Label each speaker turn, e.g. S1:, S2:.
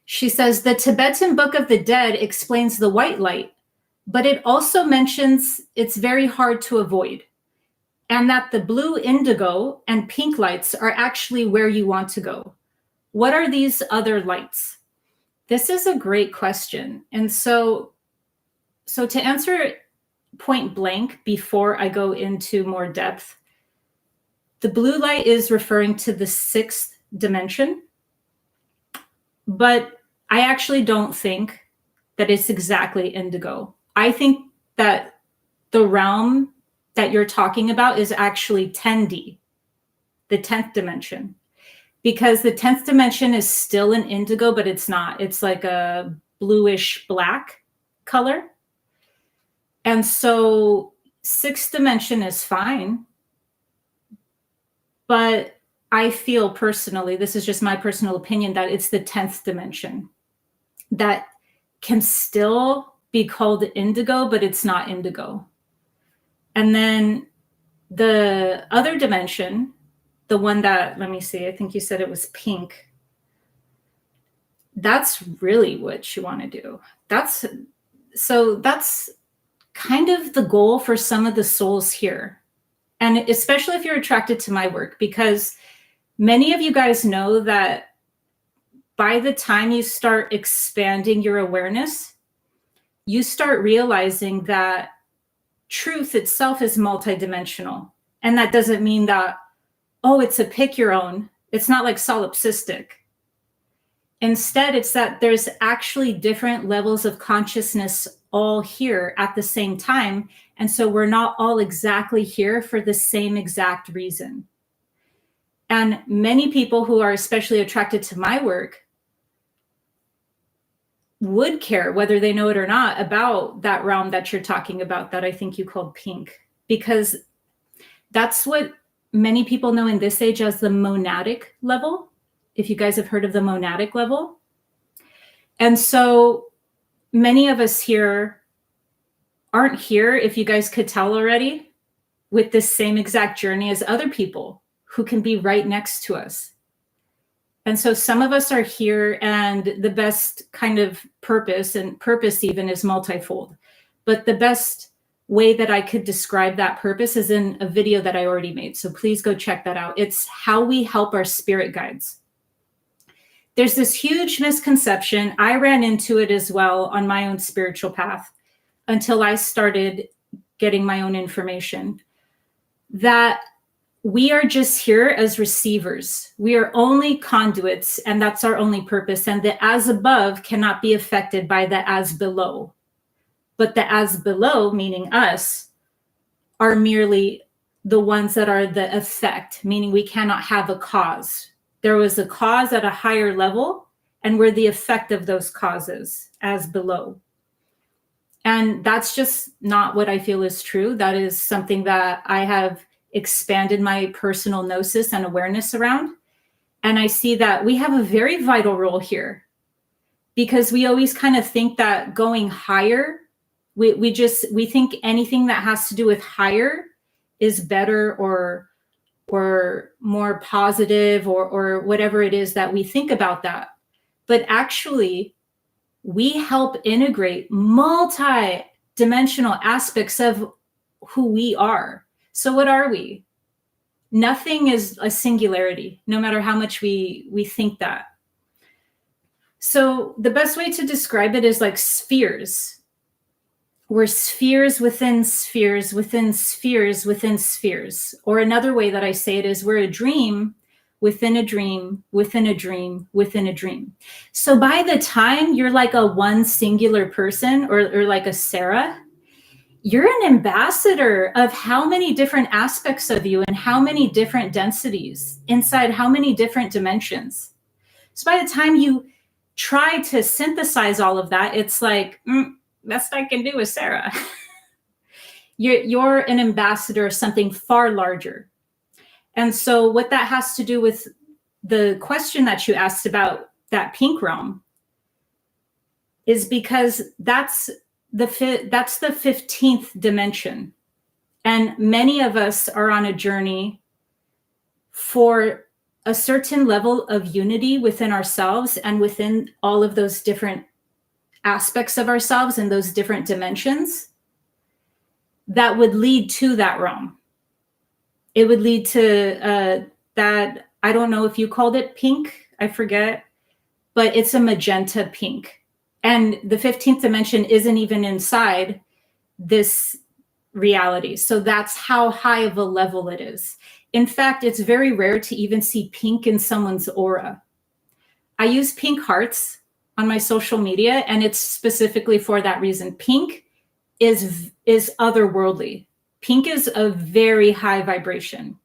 S1: She says, the Tibetan Book of the Dead explains the white light, but it also mentions it's very hard to avoid, and that the blue, indigo, and pink lights are actually where you want to go. What are these other lights? This is a great question. And so to answer it point blank before I go into more depth, the blue light is referring to the 6th dimension, but I actually don't think that it's exactly indigo. I think that the realm that you're talking about is actually 10D, the 10th dimension, because the 10th dimension is still an indigo, but it's not. It's like a bluish black color. And so 6th dimension is fine, but I feel personally, this is just my personal opinion, that it's the 10th dimension that can still be called indigo, but it's not indigo. And then the other dimension, the one that, let me see, I think you said it was pink. That's really what you want to do. That's kind of the goal for some of the souls here. And especially if you're attracted to my work, because many of you guys know that by the time you start expanding your awareness, you start realizing that truth itself is multidimensional. And that doesn't mean that, oh, it's a pick your own. It's not like solipsistic. Instead, it's that there's actually different levels of consciousness all here at the same time. And so we're not all exactly here for the same exact reason. And many people who are especially attracted to my work would care, whether they know it or not, about that realm that you're talking about, that I think you called pink, because that's what many people know in this age as the monadic level, if you guys have heard of the monadic level. And so many of us here aren't here, if you guys could tell already, with this same exact journey as other people who can be right next to us. And so some of us are here, and the best kind of purpose, and purpose even, is multifold. But the best way that I could describe that purpose is in a video that I already made. So please go check that out. It's how we help our spirit guides. There's this huge misconception. I ran into it as well on my own spiritual path until I started getting my own information, that we are just here as receivers. We are only conduits, and that's our only purpose. And the as above cannot be affected by the as below. But the as below, meaning us, are merely the ones that are the effect, meaning we cannot have a cause. There was a cause at a higher level, and we're the effect of those causes as below. And that's just not what I feel is true. That is something that I have expanded my personal gnosis and awareness around. And I see that we have a very vital role here, because we always kind of think that going higher, we think anything that has to do with higher is better or more positive or whatever it is that we think about that. But actually, we help integrate multi-dimensional aspects of who we are. So what are we? Nothing is a singularity, no matter how much we think that. So the best way to describe it is like spheres. We're spheres within spheres within spheres within spheres. Or another way that I say it is we're a dream within a dream within a dream within a dream. So by the time you're like a one singular person, or like a Sarah, you're an ambassador of how many different aspects of you and how many different densities inside how many different dimensions. So by the time you try to synthesize all of that, it's like, best I can do is Sarah. You're an ambassador of something far larger. And so what that has to do with the question that you asked about that pink realm is because that's the 15th dimension. And many of us are on a journey for a certain level of unity within ourselves and within all of those different aspects of ourselves and those different dimensions that would lead to that realm. It would lead to that, I don't know if you called it pink, I forget, but it's a magenta pink. And the 15th dimension isn't even inside this reality. So that's how high of a level it is. In fact, it's very rare to even see pink in someone's aura. I use pink hearts on my social media, and it's specifically for that reason. Pink is otherworldly. Pink is a very high vibration.